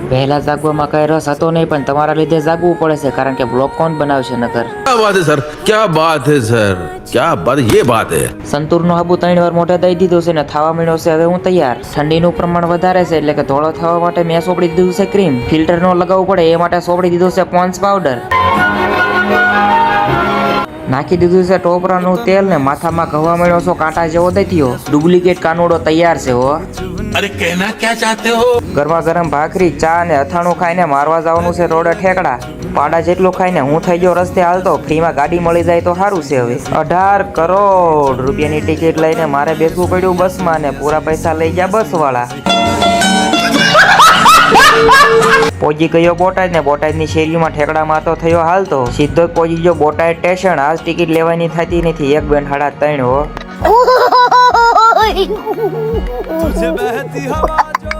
વહેલા જાગવામાં કઈ રસ હતો નહીં, પણ તમારા લીધે જાગવું પડે છે, કારણ કે બ્લોગ કોણ બનાવશે નકર? क्या बात है सर, क्या बात है सर, क्या बात, ये बात है। સંતૂરનો હાબુ 3 વાર મોઢે દઈ દીધો છે ને થાવા મીણ્યો છે. હવે હું તૈયાર. ઠંડીનું પ્રમાણ વધારે છે એટલે કે ધોળો થવા માટે મેં સોપડી દીધું છે ક્રીમ. ફિલ્ટર નો લગાવવું પડે એ માટે સોપડી દીધું છે પોન્સ પાવડર. નાખી દીધું છે ટોપરાનું તેલ ને માથામાં ઘવા મળ્યો છો કાંટા જેવો દઈ થયો. ડુપ્લિકેટ કાનુડો તૈયાર છે હો. अरे कहना क्या चाहते हो? ગરમા ગરમ ભાખરી ચા ને અથાણું ખાઈને મારવા જવાનું છે રોડે ઠેકડા. પાડા જેટલું ખાઈને હું થઈ ગયો રસ્તે હાલતો. ફ્રીમાં ગાડી મળી જાય તો સારું છે. હવે 18 કરોડ રૂપિયાની ટિકિટ લઈને મારે બેસવું પડ્યું બસમાં ને પૂરા પૈસા લઈ ગયા બસ વાળા. પહોંચી ગયો બોટાદ ને બોટાદની શેરીમાં ઠેકડા મારતો થયો હાલતો. સીધો જ પહોંચી ગયો બોટાદ સ્ટેશન. આજ ટિકિટ લેવાની થતી નથી. એક બેન 3.5 હો. तुझे बहती हवा जो